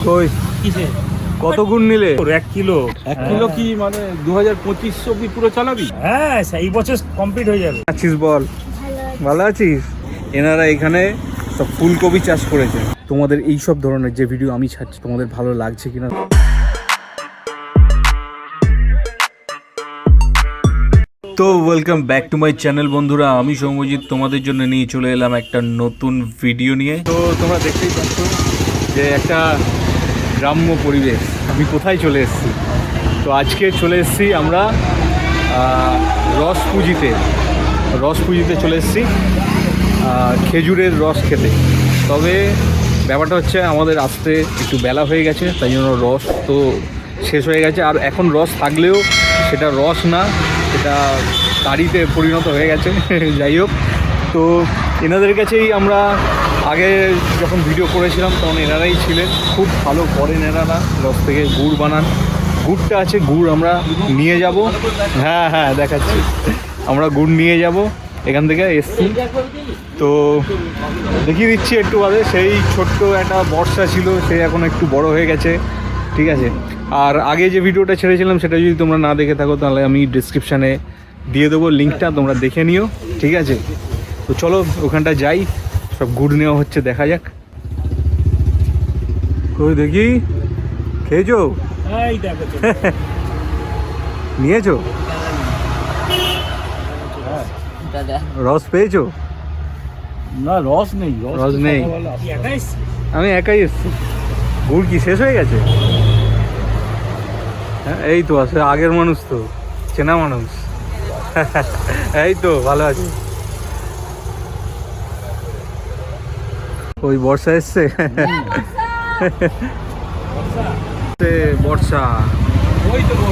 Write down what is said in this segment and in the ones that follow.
কই কত গুণ নিলে? 1 কিলো। 1 কিলো কি মানে 2025 অব্দি পুরো চালাবি? হ্যাঁ, এই বছর কমপ্লিট হয়ে যাবে। আছিস বল? ভালো আছিস? এনারা এখানে সব ফুলকপি চাষ করেছে। তোমাদের এই সব ধরনের যে ভিডিও আমি ছাড়ছি তোমাদের ভালো লাগছে কিনা? তো welcome back to my channel বন্ধুরা, আমি সৌম্যজিৎ তোমাদের জন্য নিয়ে চলে এলাম একটা নতুন ভিডিও নিয়ে। তো তোমরা দেখতেই পাচ্ছ যে একটা গ্রাম্য পরিবেশ। আমি কোথায় চলে এসেছি? তো আজকে চলে এসেছি আমরা রসপুজিতে চলে এসেছি খেজুরের রস খেতে। তবে ব্যাপারটা হচ্ছে আমাদের আসতে একটু বেলা হয়ে গেছে, তাই জন্য রস তো শেষ হয়ে গেছে। আর এখন রস থাকলেও সেটা রস না, সেটা তাড়িতে পরিণত হয়ে গেছে। যাই হোক, তো এনাদের কাছেই আমরা আগে যখন ভিডিও করেছিলাম তখন এনারাই ছিলেন। খুব ভালো করেন এনারা, রস থেকে গুড় বানান। গুড়টা আছে, গুড় আমরা নিয়ে যাব। হ্যাঁ দেখাচ্ছি, আমরা গুড় নিয়ে যাব এখান থেকে এসছি। তো দেখিয়ে দিচ্ছি একটু বাদে। সেই ছোট্ট একটা বর্ষা ছিল, সে এখন একটু বড় হয়ে গেছে, ঠিক আছে। আর আগে যে ভিডিওটা ছেড়েছিলাম সেটা যদি তোমরা না দেখে থাকো তাহলে আমি ডিসক্রিপশানে দিয়ে দেবো লিঙ্কটা, তোমরা দেখে নিও, ঠিক আছে। তো চলো ওখানটা যাই, সব গুড় নেওয়া হচ্ছে, দেখা যাক। কই দেখি, খেয়েছো? নিয়েছো? রস পেয়েছো? না, রস নেই। রস নেই, আমি একাই এসছি। গুড় কি শেষ হয়ে গেছে? হ্যাঁ, এই তো আছে, আগের মানুষ তো, চেনা মানুষ। এই তো ভালো আছে। ওই বর্ষা এসছে।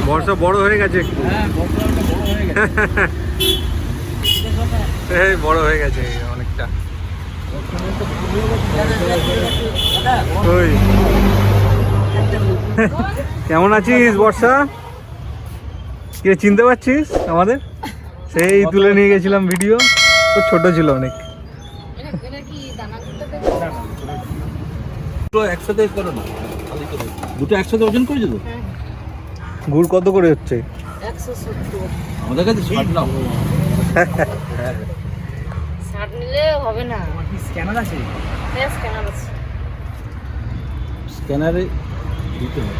বর্ষা বড় হয়ে গেছে একটু। এই বড় হয়ে গেছে অনেকটা। ওই কেমন আছিস বর্ষা? কে চিনতে পারছিস আমাদের? সেই তুলে নিয়ে গেছিলাম ভিডিও, তো ছোট ছিল অনেক। একসাথে করো না, দুটো একসাথে ওজন করেছো তো? গুড় কত করে হচ্ছে? 170। আমাদের কাছে 60 নাও। 60 নিলে হবে না। স্ক্যানার আছে? হ্যাঁ, স্ক্যানার আছে। স্ক্যানারে দিতে হবে।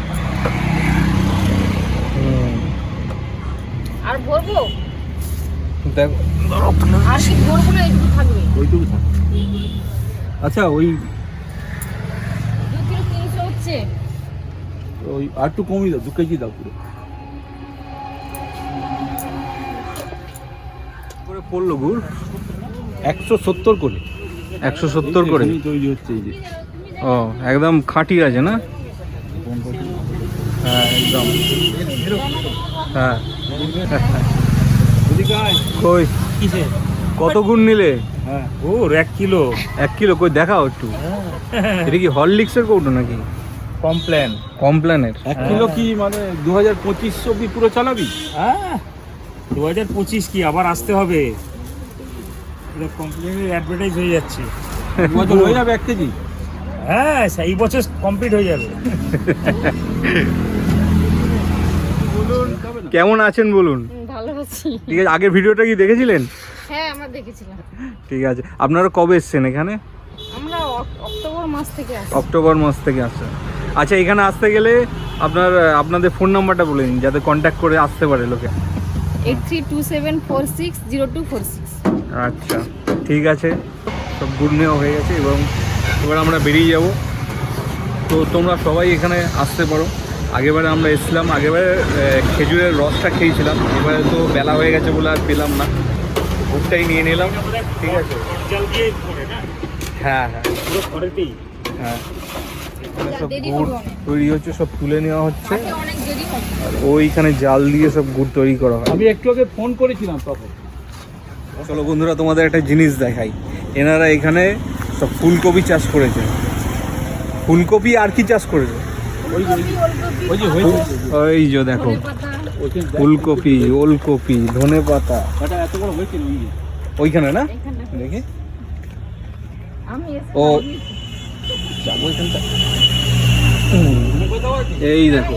আর ভরবো? দেখো আর কি ভরবো না, এইটুকু থাকবে। ওইটুকু থাক। আচ্ছা, ওই 2 কিলো 300 হচ্ছে। ওই আর একটু কমিয়ে দাও, 2 কেজি দাও পুরো। করে পড়লো গুড় 170 করে। 170 করে তৈরি হচ্ছে এই যে। ও, একদম খাঁটি আছে না? হ্যাঁ একদম। হ্যাঁ কই কত গুড় নিলে? হ্যাঁ, ওর 1 কিলো। 1 কিলো কই দেখাও একটু। এটা কি হরলিক্সের কৌটো নাকি? কমপ্ল্যানের 1 কিলো কি মানে 2025 অব্দি পুরো চালাবি? হ্যাঁ, 2025 কি আবার আসতে হবে? এটা কমপ্লিটলি অ্যাডভার্টাইজ হয়ে যাচ্ছে। বছর হয়ে যাবে 1 কেজি। হ্যাঁ, এই বছর কমপ্লিট হয়ে যাবে। কেমন আছেন বলুন? ভালো আছি। ঠিক আছে, আগের ভিডিওটা কি দেখেছিলেন? হ্যাঁ, আমরা দেখেছিলাম। ঠিক আছে, আপনারা কবে এসছেন এখানে? আমরা অক্টোবর মাস থেকে আসি। অক্টোবর মাস থেকে আসছেন। আচ্ছা, এখানে আসতে গেলে আপনাদের ফোন নাম্বারটা বলে দিন যাতে কন্ট্যাক্ট করে আসতে পারে লোকে। 8327460246। আচ্ছা ঠিক আছে, সব গুড় নেওয়া হয়ে গেছে এবং এবার আমরা বেরিয়ে যাব। তো তোমরা সবাই এখানে আসতে পারো। আগেবারে আমরা এসেছিলাম, আগেবারে খেজুরের রসটা খেয়েছিলাম, এবারে তো বেলা হয়ে গেছে বলে আর পেলাম না, গুড়টাই নিয়ে নিলাম, ঠিক আছে। হ্যাঁ হ্যাঁ হ্যাঁ, এখানে সব গুড় তৈরি হচ্ছে, সব তুলে নেওয়া হচ্ছে, অনেক দেরি হবে। আর ওইখানে জাল দিয়ে সব গুড় তৈরি করা হয়। আমি একটু আগে ফোন করেছিলাম তখন। চলো বন্ধুরা, তোমাদের একটা জিনিস দেখাই। এনারা এখানে সব ফুলকপি চাষ করেছে। ফুলকপি আর কি চাষ করেছে? ওই যে দেখো, ফুলকপি, ওলকপি, ধনে পাতা। এত বড় হয়েছে ওইখানে না, দেখি। আমি ও যাবো এখানটা। এই দেখো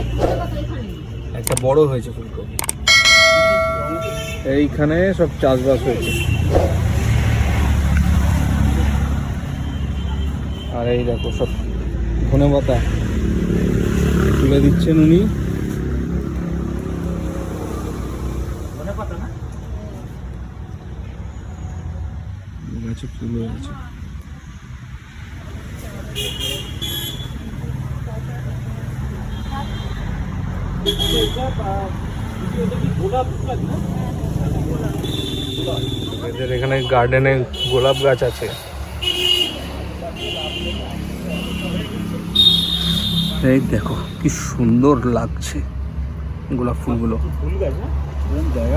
একটা বড় হয়েছে ফুলকপি, এইখানে সব চাষবাস হয়েছে। আর এই দেখো সব ধনেপাতা তুলে দিচ্ছেন উনি। গাছে ফুল হয়েছে। এদের এখানে গার্ডেনে গোলাপ গাছ আছে। এই দেখো কি সুন্দর লাগছে গোলাপ ফুলগুলো।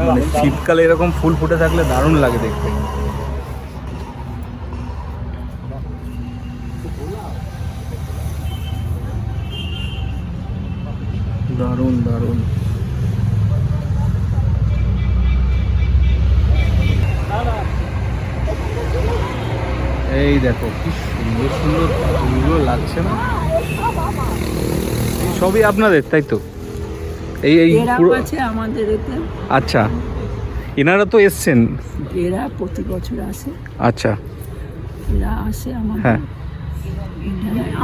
মানে শীতকালে এরকম ফুল ফুটে থাকলে দারুণ লাগে দেখতে। দারুণ দারুণ। এই দেখো কি সুন্দর সুন্দর ফুলগুলো লাগছে না? সবই আপনাদের, তাই তো? এই পুরো আছে আমাদের এতে। আচ্ছা, এনারা তো এসছেন? এরা প্রতি বছর আসে। আচ্ছা, এরা আসে আমাদের। হ্যাঁ,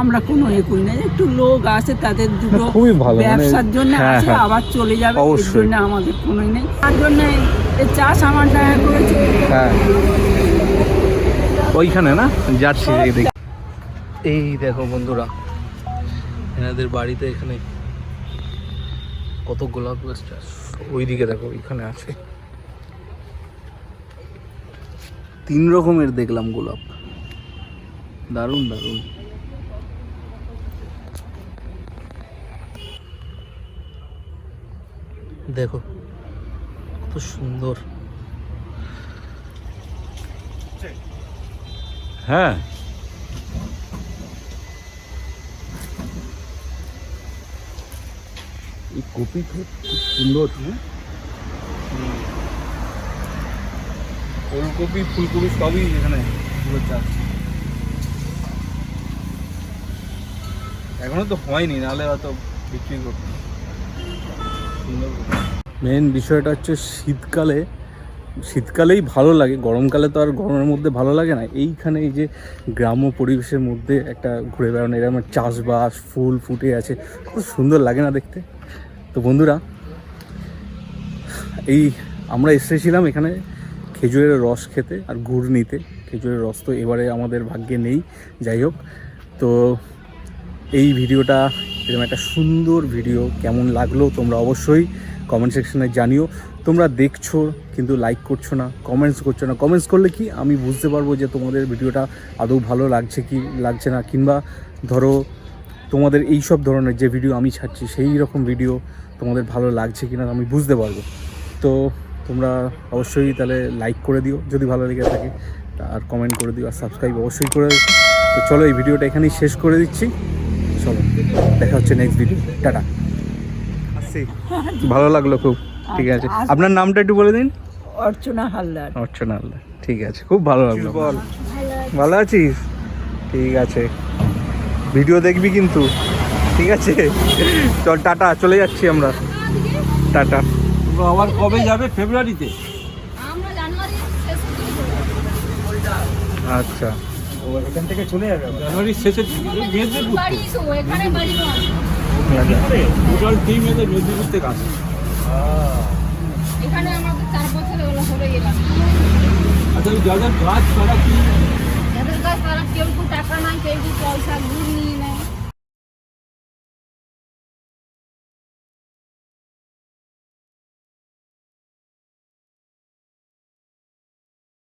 আমরা কোনো করি না, একটু লোক আসে তাদের দুটো খুবই ভালো, মানে ব্যবসার জন্য হ্যাঁ, আসে, হ্যাঁ। আবার চলে যাবে। এর অবশ্যই। জন্য আমাদের কোনোই নেই, তার জন্য এই চাষ আমার দেখা করেছে। হ্যাঁ, ওইখানে না যাচ্ছি দেখি। এই দেখো বন্ধুরা, এনাদের বাড়িতে এখানে কত গোলাপ গাছ চাষ। ওইদিকে দেখো এখানে আছে 3 রকমের দেখলাম গোলাপ। দারুণ দারুণ। দেখো কত সুন্দর। হ্যাঁ, এই কপি খুব সুন্দর। ওলকপি ফুলকপি সবই এখানে পুরো চাষ। এখনো তো হয়নি, নাহলে হয়তো বিক্রি করতে। মেন বিষয়টা হচ্ছে শীতকালেই ভালো লাগে, গরমকালে তো আর গরমের মধ্যে ভালো লাগে না। এইখানে এই যে গ্রাম্য পরিবেশের মধ্যে একটা ঘুরে বেড়ানো, এরকম চাষবাস, ফুল ফুটে আছে, খুব সুন্দর লাগে না দেখতে? তো বন্ধুরা, আমরা এসেছিলাম এখানে খেজুরের রস খেতে আর গুড় নিতে। খেজুরের রস তো এবারে আমাদের ভাগ্যে নেই, যাই হোক। তো এই ভিডিওটা এরকম একটা সুন্দর ভিডিও কেমন লাগলো তোমরা অবশ্যই কমেন্ট সেকশনে জানিও। তোমরা দেখছো কিন্তু লাইক করছো না, কমেন্টস করছো না। কমেন্টস করলে কি আমি বুঝতে পারবো যে তোমাদের ভিডিওটা আদৌ ভালো লাগছে কি লাগছে না, কিংবা ধরো তোমাদের এই সব ধরনের যে ভিডিও আমি ছাড়ছি সেই রকম ভিডিও তোমাদের ভালো লাগছে কিনা আমি বুঝতে পারবো। তো তোমরা অবশ্যই তাহলে লাইক করে দিও যদি ভালো লেগে থাকে, আর কমেন্ট করে দিও, আর সাবস্ক্রাইব অবশ্যই করে দিও। তো চলো এই ভিডিওটা এখানেই শেষ করে দিচ্ছি। চলো দেখা হচ্ছে নেক্সট ভিডিও। টাটা। আসছি, ভালো লাগলো খুব। ঠিক আছে, আপনার নামটা একটু বলে দিন। অর্চনা হালদার। অর্চনা হালদার, ঠিক আছে, খুব ভালো লাগলো। বল, ভালো আছিস? ঠিক আছে, ভিডিও দেখবি কিন্তু, ঠিক আছে? চল টাটা, চলে যাচ্ছি আমরা। টাটা। আবার কবে যাবে? ফেব্রুয়ারিতে? আমরা জানুয়ারি শেষের দিকে চলে যাবো। আচ্ছা, ও এখান থেকে চলে যাবে জানুয়ারির শেষের দিকে। মেদিনীপুর বাড়ি তো এখানে বাড়ি তো আছে। টোটাল টিম এদের মেদিনীপুর থেকে আসে। এখানে আমাদের 4 বছর হয়ে গেলাম। আচ্ছা, যাদের গাছ তারা কি যাদের কাছে তারা কেউ টাকা নাই, কেউ পয়সা গুড় নিয়ে